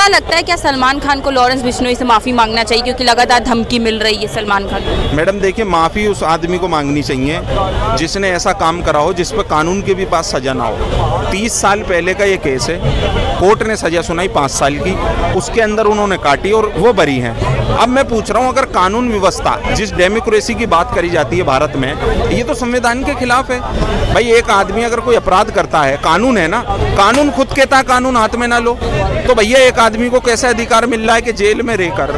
लगता है क्या सलमान खान को लॉरेंस बिश्नोई से माफ़ी मांगना चाहिए, क्योंकि लगातार धमकी मिल रही है सलमान खान को? मैडम देखिए, माफ़ी उस आदमी को मांगनी चाहिए जिसने ऐसा काम करा हो जिस पर कानून के भी पास सज़ा ना हो। 30 साल पहले का ये केस है, कोर्ट ने सज़ा सुनाई 5 साल की, उसके अंदर उन्होंने काटी और वो बरी हैं। अब मैं पूछ रहा हूँ, अगर कानून व्यवस्था, जिस डेमोक्रेसी की बात करी जाती है भारत में, ये तो संविधान के खिलाफ है। भाई एक आदमी अगर कोई अपराध करता है, कानून है ना, कानून खुद कहता है कानून हाथ में ना लो, तो भैया एक आदमी को कैसा अधिकार मिल रहा है कि जेल में रहकर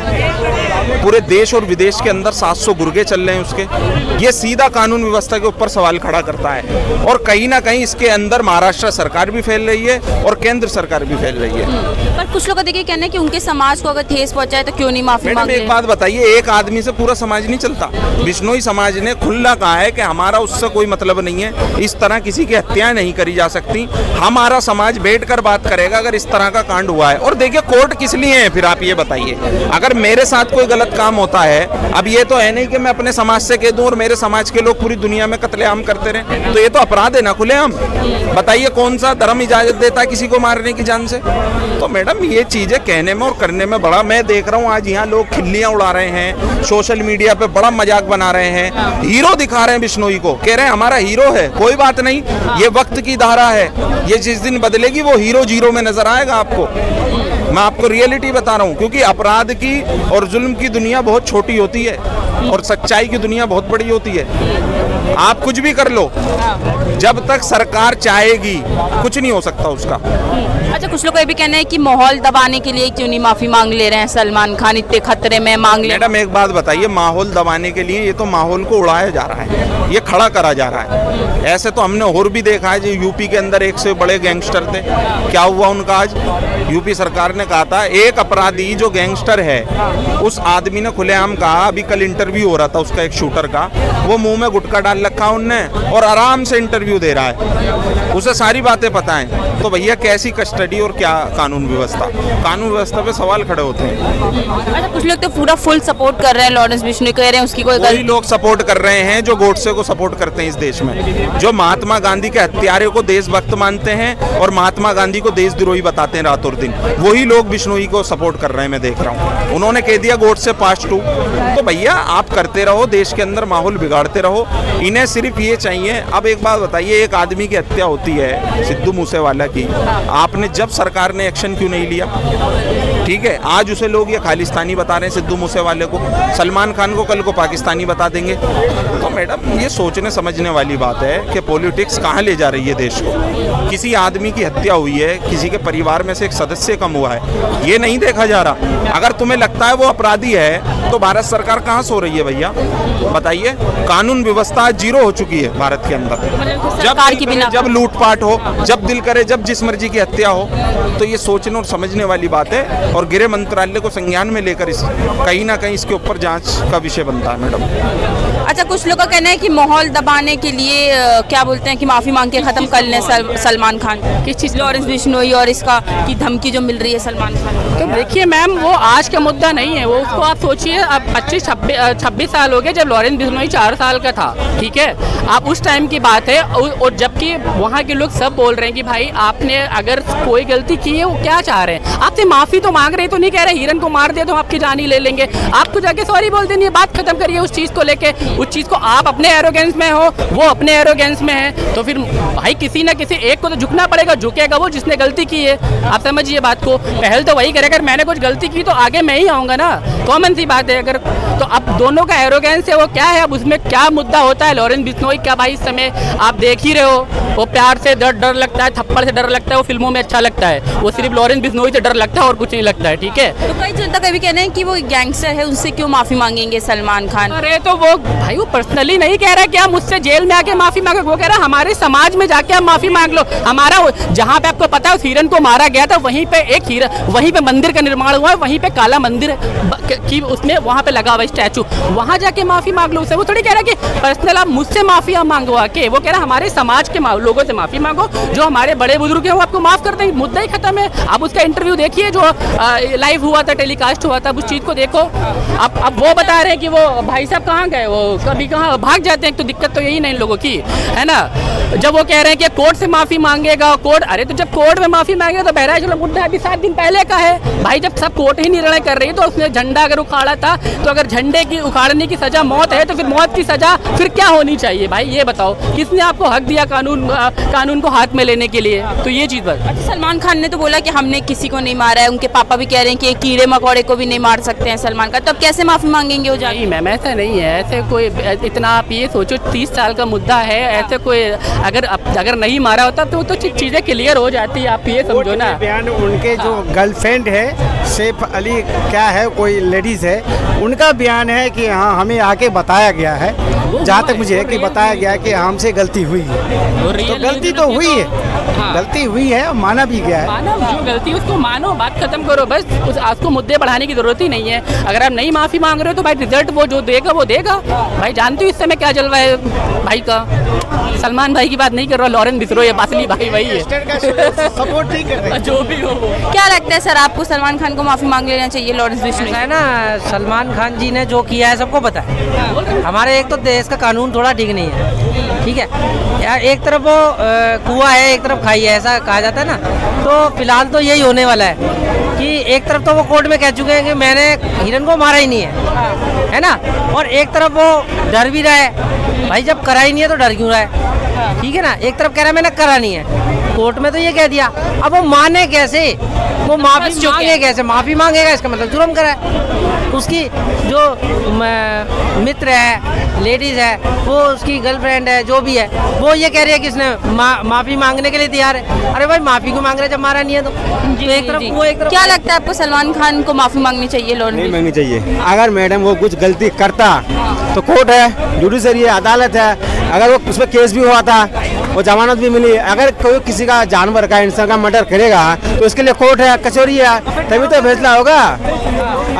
पूरे देश और विदेश के अंदर 700 गुर्गे चल रहे हैं उसके? ये सीधा कानून व्यवस्था के ऊपर सवाल खड़ा करता है। और कहीं ना कहीं इसके अंदर महाराष्ट्र सरकार भी फैल रही है और केंद्र सरकार भी फैल रही है। पर कुछ लोग का देखिए कहना है कि उनके समाज को अगर ठेस पहुंचाए तो क्यों नहीं माफी मांगे? एक बात बताइए, एक आदमी से पूरा समाज नहीं चलता। बिश्नोई समाज ने खुला कहा है कि हमारा उससे कोई मतलब नहीं है, इस तरह किसी की हत्याएं नहीं करी जा सकती, हमारा समाज बैठकर बात करेगा अगर इस तरह का कांड हुआ है। और देखिए कोर्ट किस लिए है फिर, आप ये बताइए। अगर मेरे साथ कोई गलत काम होता है, अब ये तो है नहीं कि मैं अपने समाज से कह दूं और मेरे समाज के लोग पूरी दुनिया में कत्लेआम करते रहे, तो ये तो अपराध है ना खुलेआम। बताइए कौन सा धर्म इजाजत देता है किसी को मारने की जान से? तो मैडम ये चीजें कहने में और करने में बड़ा, मैं देख रहा हूँ आज यहाँ लोग खिल्लियां उड़ा रहे हैं, सोशल मीडिया पे बड़ा मजाक बना रहे हैं, हीरो दिखा रहे हैं बिश्नोई को, कह रहे हैं हमारा हीरो है। कोई बात नहीं, ये वक्त की धारा है, ये जिस दिन बदलेगी वो हीरो जीरो में नजर आएगा आपको। मैं आपको रियलिटी बता रहा हूँ, क्योंकि अपराध की और जुल्म की दुनिया बहुत छोटी होती है और सच्चाई की दुनिया बहुत बड़ी होती है। आप कुछ भी कर लो, जब तक सरकार चाहेगी कुछ नहीं हो सकता उसका। अच्छा, कुछ लोग ये भी कहना है कि माहौल दबाने के लिए क्यों नहीं माफी मांग ले रहे हैं सलमान खान, इतने खतरे में मांग ले। मैडम एक बात बताइए, माहौल दबाने के लिए ये तो माहौल को उड़ाया जा रहा है, ये खड़ा करा जा रहा है। ऐसे तो हमने और भी देखा है, जो यूपी के अंदर एक से बड़े गैंगस्टर थे, क्या हुआ उनका आज? यूपी सरकार ने कहा था एक अपराधी जो गैंगस्टर है, उस आदमी ने खुलेआम कहा, अभी कल इंटरव्यू हो रहा था उसका एक शूटर का, वो मुंह में गुटखा डाल रखा उनने और आराम से इंटरव्यू दे रहा है, उसे सारी बातें पता है। तो भैया कैसी कस्टडी और क्या कानून व्यवस्था? कानून व्यवस्था पे सवाल खड़े होते हैं। अच्छा, कुछ लोग तो पूरा फुल सपोर्ट कर रहे हैं लॉरेंस बिश्नोई, कह रहे हैं उसकी कोई गलती। लोग सपोर्ट कर रहे हैं जो गोडसे को सपोर्ट करते हैं इस देश में, जो महात्मा गांधी के हत्यारे को देशभक्त मानते हैं और महात्मा गांधी को देशद्रोही बताते हैं रात और दिन, वही लोग बिश्नोई को सपोर्ट कर रहे हैं। मैं देख रहा हूँ उन्होंने कह दिया गोडसे पास टू। तो भैया आप करते रहो, देश के अंदर माहौल बिगाड़ते रहो, इन्हें सिर्फ ये चाहिए। अब एक बात बताइए, एक आदमी की हत्या होती है सिद्धू मूसेवाला की, आपने जब सरकार ने एक्शन क्यों नहीं लिया? ठीक है, आज उसे लोग ये खालिस्तानी बता रहे हैं सिद्धू मूसेवाले को, सलमान खान को कल को पाकिस्तानी बता देंगे। तो मैडम ये सोचने समझने वाली बात है कि पॉलिटिक्स कहाँ ले जा रही है देश को। किसी आदमी की हत्या हुई है, किसी के परिवार में से एक सदस्य कम हुआ है, ये नहीं देखा जा रहा। अगर तुम्हें लगता है वो अपराधी है तो भारत सरकार कहाँ सो रही है भैया? बताइए, कानून व्यवस्था जीरो हो चुकी है भारत के अंदर। जब लूटपाट हो, जब दिल करे, जब जिस मर्जी की हत्या हो, तो ये सोचने और समझने वाली बात है और गृह मंत्रालय को संज्ञान में लेकर इस कहीं ना कहीं इसके ऊपर जांच का विषय बनता है मैडम। अच्छा, कुछ लोग का कहना है कि माहौल दबाने के लिए क्या बोलते हैं कि माफी मांग के खत्म कर लें सलमान खान, किस चीज़ लॉरेंस बिश्नोई और इसका की धमकी जो मिल रही है सलमान खान। तो देखिए मैम, वो आज का मुद्दा नहीं है, वो उसको आप सोचिए, अब 25-26 साल हो गए जब लॉरेंस बिश्नोई 4 साल का था, ठीक है, आप उस टाइम की बात है। और जबकि वहाँ के लोग सब बोल रहे हैं कि भाई आपने अगर कोई गलती की है, वो क्या चाह रहे हैं आपसे, माफी तो मांग रहे, तो नहीं कह रहे हिरन को मार दिया तो आपकी जान ही ले लेंगे, आप तो जाके सॉरी बोल देंगे, बात खत्म करिए उस चीज़ को लेके। उस चीज़ को आप अपने एरोगेंस में हो, वो अपने एरोगेंस में है, तो फिर भाई किसी ना किसी एक को तो झुकना पड़ेगा, झुकेगा वो जिसने गलती की है। आप समझिए बात को, पहल तो वही करेगा, अगर मैंने कुछ गलती की तो आगे मैं ही आऊँगा ना, कॉमन सी बात है। अगर तो अब दोनों का एरोगेंस है वो क्या है, अब उसमें क्या मुद्दा होता है। लॉरेंस बिश्नोई क्या भाई, इस समय आप देख ही रहे हो, वो प्यार से डर लगता है, थप्पड़ से डर लगता है, वो फिल्मों में अच्छा लगता है, वो सिर्फ लॉरेंस बिश्नोई से डर लगता है और कुछ नहीं लगता है, ठीक है। तो कई जनता कभी कहना है कि वो गैंगस्टर है, उससे क्यों माफी मांगेंगे सलमान खान? अरे तो वो भाई वो पर्सनली नहीं कह रहा है कि आप मुझसे जेल में आके माफी मांगो, वो कह रहा है हमारे समाज में जाके आप माफी मांग लो। हमारा जहाँ पे आपको पता है उस हिरन को मारा गया था, वहीं पे एक हिरन, वहीं पे मंदिर का निर्माण हुआ है, वहीं पे काला मंदिर की उसमें वहाँ पे लगा हुआ स्टैचू, वहाँ जाके माफी मांग लो उससे। वो थोड़ी कह रहा है कि पर्सनल आप मुझसे माफी मांगो आके, वो कह रहा है हमारे समाज के लोगों से माफी मांगो, जो हमारे बड़े बुजुर्ग हैं वो आपको माफ कर देंगे, मुद्दा ही खत्म है। आप उसका इंटरव्यू देखिए जो लाइव हुआ था, टेलीकास्ट हुआ था, उस चीज को देखो। अब वो बता रहे हैं कि वो भाई साहब कहाँ गए, वो कभी कहाँ भाग जाते हैं, तो दिक्कत तो यही नहीं इन लोगों की, है ना। जब वो कह रहे हैं कि कोर्ट से माफी मांगेगा, कोर्ट, अरे तो जब कोर्ट में माफी मांगेगा तो बहराइच वाला मुद्दा अभी 7 दिन पहले का है भाई। जब सब कोर्ट ही निर्णय कर रही है तो उसने झंडा अगर उखाड़ा था तो अगर झंडे की उखाड़ने की सजा मौत है तो फिर मौत की सजा फिर क्या होनी चाहिए भाई, ये बताओ। किसने आपको हक दिया कानून को हाथ में लेने के लिए? तो ये चीज बस। अच्छा, सलमान खान ने तो बोला कि हमने किसी को नहीं मारा है, उनके पापा भी कह रहे हैं कि कीड़े मकोड़े को भी नहीं मार सकते हैं सलमान खान, तो अब कैसे माफी मांगेंगे वो जाके? नहीं मैम, ऐसा नहीं है। ऐसे कोई इतना आप ये सोचो 30 साल का मुद्दा है, ऐसे कोई अगर नहीं मारा होता तो चीजें क्लियर हो जाती है, आप ये समझो ना। बयान उनके जो गर्लफ्रेंड है सैफ अली क्या है, कोई लेडीज है, उनका बयान है कि हाँ हमें आके बताया गया है, जहाँ तक मुझे है कि बताया गया है कि हमसे गलती हुई है। तो गलती तो हुई है, गलती हुई है, माना भी गया है। मानो जो गलती उसको मानो, बात खत्म करो बस। उसको मुद्दे बढ़ाने की जरूरत ही नहीं है। अगर आप नहीं माफी मांग रहे हो तो भाई रिजल्ट वो जो देगा वो देगा भाई। जानते हो इस समय क्या जलवा है भाई का? सलमान भाई की बात नहीं कर रहा, लॉरेंस बिश्नोई या बासली भाई वही है, सपोर्ट नहीं कर रहे। जो भी हो वो। क्या लगता है सर आपको, सलमान खान को माफी मांग लेना चाहिए लॉरेंस बिश्नोई? है ना, सलमान खान जी ने जो किया है सबको पता है। हमारे एक तो देश का कानून थोड़ा ठीक नहीं है, ठीक है यार। एक तरफ वो कुआं है, एक तरफ खाई है, ऐसा कहा जाता है ना। तो फिलहाल तो यही होने वाला है कि एक तरफ तो वो कोर्ट में कह चुके हैं कि मैंने हिरन को मारा ही नहीं है ना, और एक तरफ वो डर भी रहा है भाई, जब करा ही नहीं है तो डर क्यों रहा है, ठीक है ना। एक तरफ कह रहा है मैंने करा नहीं है, कोर्ट में तो ये कह दिया, अब वो माने कैसे, वो माफी मांगे कैसे? माफी मांगेगा इसका मतलब जुर्म करा है। उसकी जो मित्र है, लेडीज है, वो उसकी गर्लफ्रेंड है, जो भी है, वो ये कह रही है कि इसने माफी मांगने के लिए तैयार है। अरे भाई माफी को मांग रहे जब मारा नहीं है तो एक तरफ वो एक तरफ। क्या लगता है आपको, सलमान खान को माफी मांगनी चाहिए लॉरेंस? नहीं मांगनी चाहिए। अगर मैडम वो कुछ गलती करता तो कोर्ट है, जुडिशरी है, अदालत है, अगर वो उसमें केस भी हुआ था, वो जमानत भी मिली। अगर कोई किसी का जानवर का, इंसान का मर्डर करेगा तो इसके लिए कोर्ट है, कचौरी है, तभी तो फैसला होगा।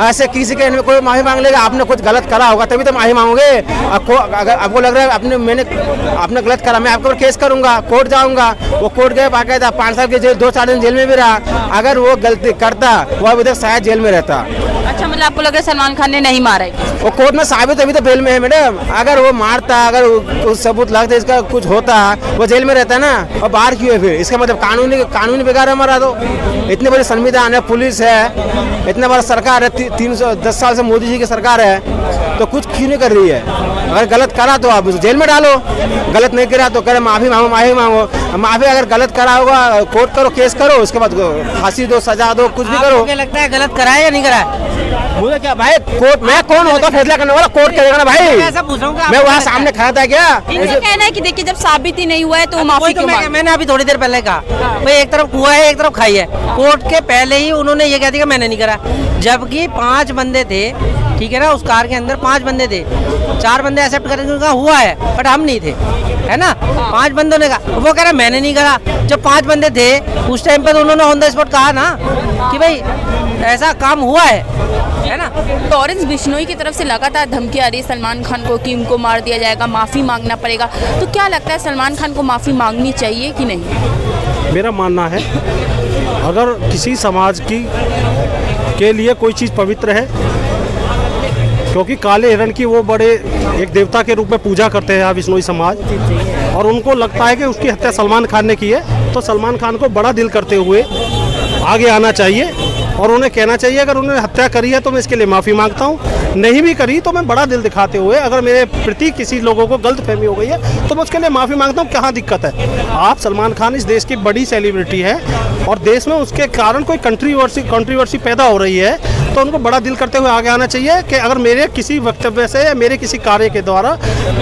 ऐसे किसी के कोई माफी मांग लेगा, आपने कुछ गलत करा होगा तभी तो माफी मांगोगे। अगर आपको लग रहा है आपने गलत करा, मैं आपके ऊपर केस करूंगा, कोर्ट जाऊंगा, वो कोर्ट गए, बाकायदा 5 साल के जेल, 2-4 दिन जेल में भी रहा। अगर वो गलती करता वो अभी तक शायद जेल में रहता। अच्छा, मतलब आपको लग रहा है सलमान खान ने नहीं मारा है? वो कोर्ट में साबित अभी तो जेल में है मैडम। अगर वो मारता, अगर उस सबूत लगता, इसका कुछ होता, वो जेल में रहता ना, और बाहर क्यों है फिर? इसका मतलब कानूनी बेकार है हमारा। तो इतनी बड़ी संविधान है, पुलिस है, इतना बड़ा सरकार है, 310 साल से मोदी जी की सरकार है, तो कुछ क्यों नहीं कर रही है? अगर गलत करा तो आप जेल में डालो, गलत नहीं करा तो करे माफी मांगो, माफी मांगो। माफी अगर गलत करा होगा, कोर्ट करो, केस करो, उसके बाद फांसी दो, सजा दो, कुछ भी करो। मुझे लगता है गलत करा है या नहीं करा है? मुझे क्या भाई, कोर्ट में कौन होता फैसला करने वाला? कोर्ट करेगा ना भाई। ऐसा पूछ रहा हूँ, मैं वहाँ सामने खड़ा था क्या? इनका कहना है कि देखिए जब साबित ही नहीं हुआ है तो वो माफी क्यों मांगे? मैंने अभी थोड़ी देर पहले कहा भाई, एक तरफ कुआं है, एक तरफ खाई है। कोर्ट के पहले ही उन्होंने ये कह दिया मैंने नहीं करा, जबकि 5 बंदे थे, ठीक है ना, उस कार के अंदर 5 बंदे थे, 4 बंदे एक्सेप्ट करके उनका हुआ है बट हम नहीं थे, है ना। 5 बंदों ने कहा, वो कह रहा मैंने नहीं करा। जब 5 बंदे थे उस टाइम पर तो उन्होंने ऑन द स्पॉट कहा ना कि भाई ऐसा काम हुआ है ना। लॉरेंस बिश्नोई की तरफ से लगातार धमकी आ रही है सलमान खान को कि उनको मार दिया जाएगा, माफी मांगना पड़ेगा, तो क्या लगता है सलमान खान को माफी मांगनी चाहिए कि नहीं? मेरा मानना है अगर किसी समाज के लिए कोई चीज़ पवित्र है, क्योंकि काले हिरण की वो बड़े एक देवता के रूप में पूजा करते हैं यहाँ बिश्नोई समाज, और उनको लगता है कि उसकी हत्या सलमान खान ने की है, तो सलमान खान को बड़ा दिल करते हुए आगे आना चाहिए और उन्हें कहना चाहिए अगर उन्होंने हत्या करी है तो मैं इसके लिए माफ़ी मांगता हूँ, नहीं भी करी तो मैं बड़ा दिल दिखाते हुए अगर मेरे प्रति किसी लोगों को गलतफहमी हो गई है तो मैं उसके लिए माफ़ी मांगता हूँ। कहाँ दिक्कत है? आप सलमान खान इस देश की बड़ी सेलिब्रिटी है और देश में उसके कारण कोई कंट्रीवर्सी पैदा हो रही है, तो उनको बड़ा दिल करते हुए आगे आना चाहिए कि अगर मेरे किसी वक्तव्य से या मेरे किसी कार्य के द्वारा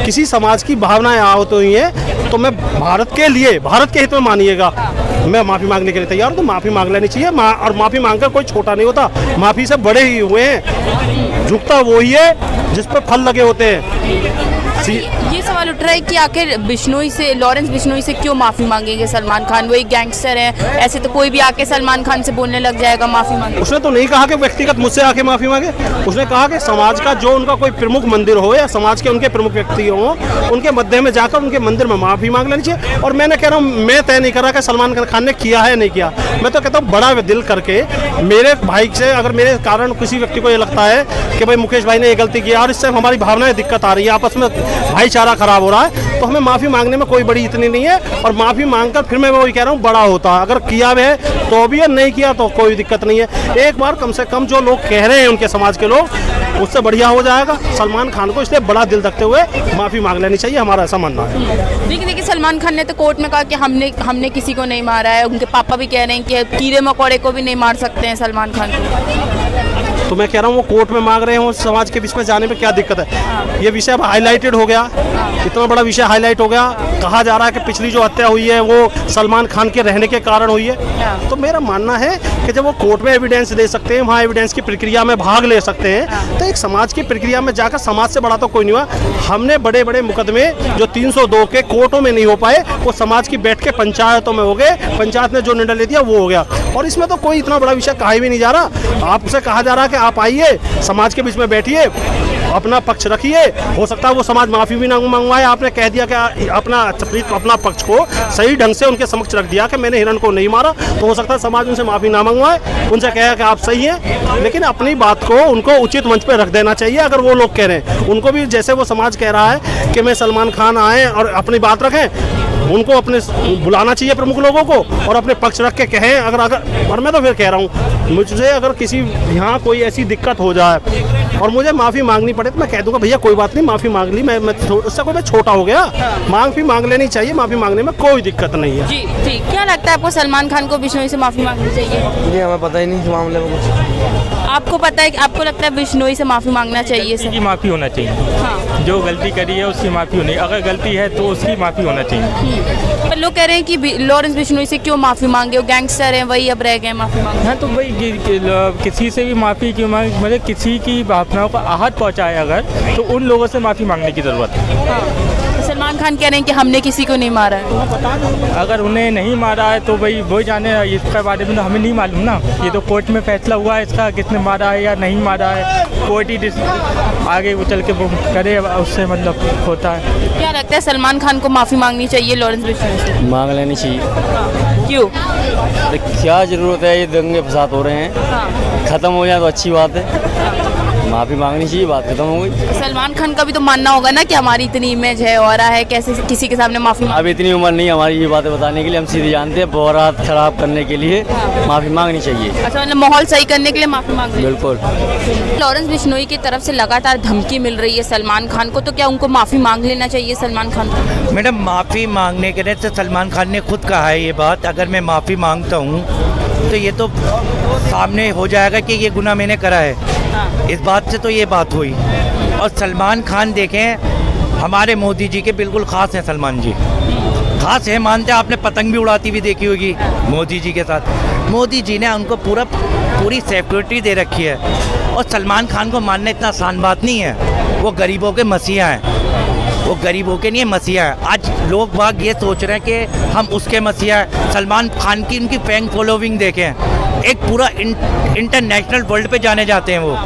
किसी समाज की भावनाएं आहत हुई हैं तो मैं भारत के हित में मानिएगा मैं माफ़ी मांगने के लिए तैयार हूँ, तो माफ़ी मांग लेनी चाहिए। और माफ़ी मांगकर कोई छोटा नहीं होता, माफ़ी से बड़े ही हुए हैं। झुकता वही है जिस पर फल लगे होते हैं। ये सवाल उठ रहा है कि आखिर लॉरेंस बिश्नोई से क्यों माफी मांगेंगे सलमान खान? वो एक गैंगस्टर है, ऐसे तो कोई भी आके सलमान खान से बोलने लग जाएगा माफी मांगे। उसने तो नहीं कहा कि व्यक्तिगत मुझसे आके माफी मांगे, उसने कहा कि समाज का जो उनका कोई प्रमुख मंदिर हो या समाज के उनके प्रमुख व्यक्ति हो, उनके मध्य में जाकर उनके मंदिर में माफी मांग लेनी चाहिए। और मैंने कह रहा हूँ, मैं तय नहीं कर रहा कि सलमान खान ने किया है नहीं किया, मैं तो कहता हूँ बड़ा दिल करके मेरे भाई से अगर मेरे कारण किसी व्यक्ति को ये लगता है कि भाई मुकेश भाई ने ये गलती किया और इससे हमारी भावनाएं दिक्कत आ रही है, आपस में भाईचारा खराब हो हो रहा है, तो हमें माफ़ी मांगने में कोई बड़ी इतनी नहीं है। और माफ़ी मांगकर फिर मैं वही कह रहा हूँ बड़ा होता है, अगर किया भी है तो भी है, नहीं किया तो कोई दिक्कत नहीं है। एक बार कम से कम जो लोग कह रहे हैं उनके समाज के लोग, उससे बढ़िया हो जाएगा। सलमान खान को इसलिए बड़ा दिल रखते हुए माफ़ी मांग लेनी चाहिए, हमारा ऐसा मानना है। देखिए सलमान खान ने तो कोर्ट में कहा कि हमने किसी को नहीं मारा है। उनके पापा भी कह रहे हैं कि कीड़े मकोड़े को भी नहीं मार सकते हैं सलमान खान को। तो मैं कह रहा हूँ वो कोर्ट में मांग रहे हो, समाज के बीच में जाने में क्या दिक्कत है? ये विषय अब हाईलाइटेड हो गया, इतना बड़ा विषय हाईलाइट हो गया। कहा जा रहा है कि पिछली जो हत्या हुई है वो सलमान खान के रहने के कारण हुई है। तो मेरा मानना है कि जब वो कोर्ट में एविडेंस दे सकते हैं, वहाँ एविडेंस की प्रक्रिया में भाग ले सकते हैं, तो एक समाज की प्रक्रिया में जाकर समाज से बड़ा तो कोई नहीं हुआ। हमने बड़े बड़े मुकदमे जो 302 के कोर्टों में नहीं हो पाए, वो समाज की बैठ के पंचायतों में हो गए। पंचायत ने जो निर्णय ले दिया वो हो गया, और इसमें तो कोई इतना बड़ा विषय कहा भी नहीं जा रहा। आपसे कहा जा रहा है कि आप आइए, समाज के बीच में बैठिए, अपना पक्ष रखिए। हो सकता है वो समाज माफ़ी भी ना मंगवाए। आपने कह दिया कि अपना पक्ष को सही ढंग से उनके समक्ष रख दिया कि मैंने हिरण को नहीं मारा, तो हो सकता है समाज उनसे माफ़ी ना मंगवाए, उनसे कहे कि आप सही हैं। लेकिन अपनी बात को उनको उचित मंच पर रख देना चाहिए। अगर वो लोग कह रहे हैं, उनको भी जैसे वो समाज कह रहा है कि मैं सलमान खान आए और अपनी बात रखें, उनको अपने बुलाना चाहिए प्रमुख लोगों को और अपने पक्ष रख के कहें। अगर और मैं तो फिर कह रहा हूँ, मुझे अगर किसी यहाँ कोई ऐसी दिक्कत हो जाए और मुझे माफ़ी मांगनी पड़े तो मैं कह दूंगा भैया कोई बात नहीं, माफ़ी मांग ली, मैं उससे कोई मैं छोटा हो गया, माफ़ी मांग लेनी चाहिए, माफ़ी मांगने में कोई दिक्कत नहीं है। जी ठीक। क्या लगता है आपको सलमान खान को बिश्नोई से माफ़ी मांगनी चाहिए? जी हमें पता ही नहीं इस मामले में कुछ। आपको पता है कि आपको लगता है बिश्नोई से माफ़ी मांगना चाहिए सर? की माफ़ी होना चाहिए। हाँ। जो गलती करी है उसकी माफ़ी होनी, अगर गलती है तो उसकी माफ़ी होना चाहिए। पर लोग कह रहे हैं कि लॉरेंस बिश्नोई से क्यों माफ़ी मांगे, वो गैंगस्टर हैं, वही अब रह गए माफ़ी मांगे। हाँ तो भाई किसी से भी माफ़ी क्यों मांगे, मतलब किसी की भावनाओं को आहत पहुँचाए अगर, तो उन लोगों से माफ़ी मांगने की ज़रूरत है। हाँ। सलमान खान कह रहे हैं कि हमने किसी को नहीं मारा है। अगर उन्हें नहीं मारा है तो भाई वो जाने, इसके बारे में तो हमें नहीं मालूम ना। ये तो कोर्ट में फैसला हुआ है इसका, किसने मारा है या नहीं मारा है, कोर्ट ही आगे वो चल के वो करे, उससे मतलब होता है। क्या लगता है सलमान खान को माफ़ी मांगनी चाहिए लॉरेंस बिश्नोई से? मांग लेनी चाहिए। क्यों? क्या ज़रूरत है, ये दंगे फसाद हो रहे हैं, ख़त्म हो जाए तो अच्छी बात है। माफ़ी मांगनी चाहिए, बात खत्म हो गई। सलमान खान का भी तो मानना होगा ना कि हमारी इतनी इमेज है और है, कैसे किसी के सामने माफ़ी अब इतनी उम्र नहीं हमारी ये बातें बताने के लिए, हम सीधे जानते हैं बोरात खराब करने के लिए माफ़ी मांगनी चाहिए। अच्छा, मतलब माहौल सही करने के लिए माफ़ी मांग रही है। बिल्कुल। लॉरेंस बिश्नोई की तरफ से लगातार धमकी मिल रही है सलमान खान को, तो क्या उनको माफ़ी मांग लेना चाहिए सलमान खान को? मैडम माफ़ी मांगने के लिए तो सलमान खान ने खुद कहा है ये बात, अगर मैं माफ़ी मांगता हूँ तो ये तो सामने हो जाएगा कि ये गुनाह मैंने करा है। इस बात से तो ये बात हुई। और सलमान खान देखें, हमारे मोदी जी के बिल्कुल ख़ास हैं सलमान जी, ख़ास है, मानते हैं। आपने पतंग भी उड़ाती हुई देखी होगी मोदी जी के साथ। मोदी जी ने उनको पूरी सिक्योरिटी दे रखी है। और सलमान खान को मानना इतना आसान बात नहीं है। वो गरीबों के मसीहा हैं, वो गरीबों के नहीं मसीहा है। आज लोग बाग ये सोच रहे हैं कि हम उसके मसीहा हैं। सलमान खान की उनकी फैन फॉलोइंग देखें, एक पूरा इंटरनेशनल वर्ल्ड पे जाने जाते हैं वो।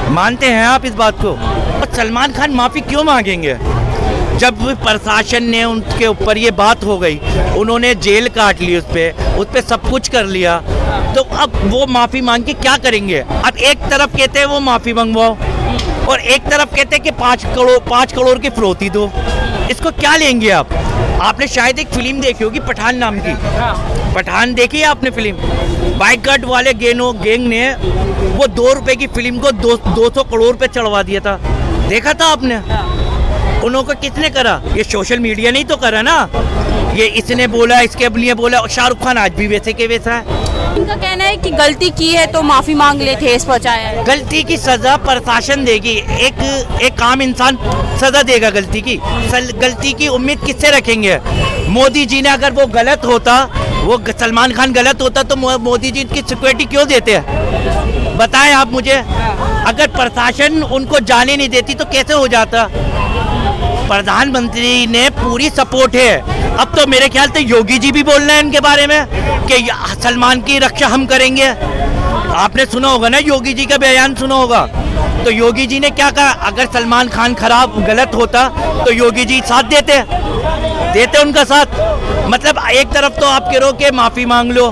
मानते हैं आप इस बात को? और सलमान खान माफ़ी क्यों मांगेंगे जब प्रशासन ने उनके ऊपर ये बात हो गई, उन्होंने जेल काट ली, उस पर सब कुछ कर लिया, तो अब वो माफ़ी मांग के क्या करेंगे? अब एक तरफ कहते हैं वो माफ़ी मंगवाओ और एक तरफ कहते हैं कि 5 करोड़ की फिरौती दो। इसको क्या लेंगे आप? आपने शायद एक फिल्म देखी होगी पठान नाम की। पठान देखी है आपने फिल्म? बाइकआउट वाले गैंग ने वो 2 रुपए की फिल्म को 200 करोड़ पे चढ़वा दिया था। देखा था आपने? उन्होंने किसने करा? ये सोशल मीडिया नहीं तो करा ना। ये इसने बोला, इसके लिए बोला। और शाहरुख खान आज भी वैसे के वैसा है। इनका कहना है कि गलती की है तो माफ़ी मांग ले, ठेस पहुँचाया है। गलती की सज़ा प्रशासन देगी, एक आम इंसान सज़ा देगा गलती की। गलती की उम्मीद किससे रखेंगे? मोदी जी ने अगर वो गलत होता, वो सलमान खान गलत होता तो मोदी जी की सिक्योरिटी क्यों देते हैं? बताएं आप मुझे। अगर प्रशासन उनको जाने नहीं देती तो कैसे हो जाता? प्रधानमंत्री ने पूरी सपोर्ट है। अब तो मेरे ख्याल से योगी जी भी बोल रहे हैं इनके बारे में कि सलमान की रक्षा हम करेंगे। आपने सुना होगा ना, योगी जी का बयान सुना होगा। तो योगी जी ने क्या कहा? अगर सलमान खान गलत होता तो योगी जी साथ देते उनका साथ। मतलब एक तरफ तो आप कह रहे हो कि माफ़ी मांग लो,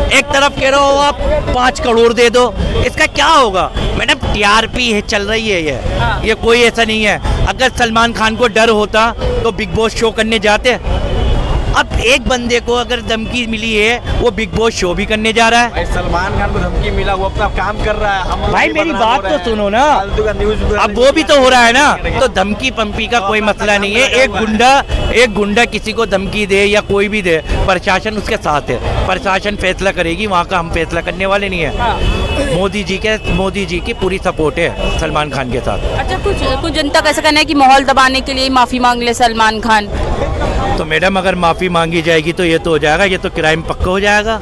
एक तरफ कह रहे हो आप 5 करोड़ दे दो, इसका क्या होगा मैडम? टीआरपी है, चल रही है ये कोई ऐसा नहीं है। अगर सलमान खान को डर होता तो बिग बॉस शो करने जाते। अब एक बंदे को अगर धमकी मिली है, वो बिग बॉस शो भी करने जा रहा है। भाई सलमान खान को धमकी मिला, वो अपना काम कर रहा है। हम भाई मेरी बात तो सुनो ना, अब वो भी तो हो रहा है ना। तो धमकी पंपी का कोई मसला नहीं है। एक गुंडा किसी को धमकी दे या कोई भी दे, प्रशासन उसके साथ है, प्रशासन फैसला करेगी, वहाँ का हम फैसला करने वाले नहीं है। मोदी जी की पूरी सपोर्ट है सलमान खान के साथ। अच्छा, कुछ जनता का ऐसा कहना है कि माहौल दबाने के लिए माफी मांग ले सलमान खान। तो मैडम अगर माफ़ी मांगी जाएगी तो ये तो हो जाएगा, ये तो क्राइम पक्का हो जाएगा।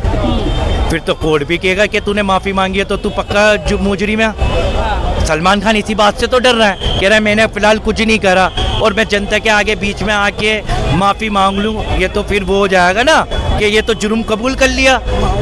फिर तो कोर्ट भी कहेगा कि तूने माफ़ी मांगी है तो तू पक्का मुजरिम है। सलमान खान इसी बात से तो डर रहा है, कह रहा है मैंने फिलहाल कुछ नहीं करा और मैं जनता के आगे बीच में आके माफ़ी मांग लूँ, ये तो फिर वो हो जाएगा ना कि ये तो जुर्म कबूल कर लिया।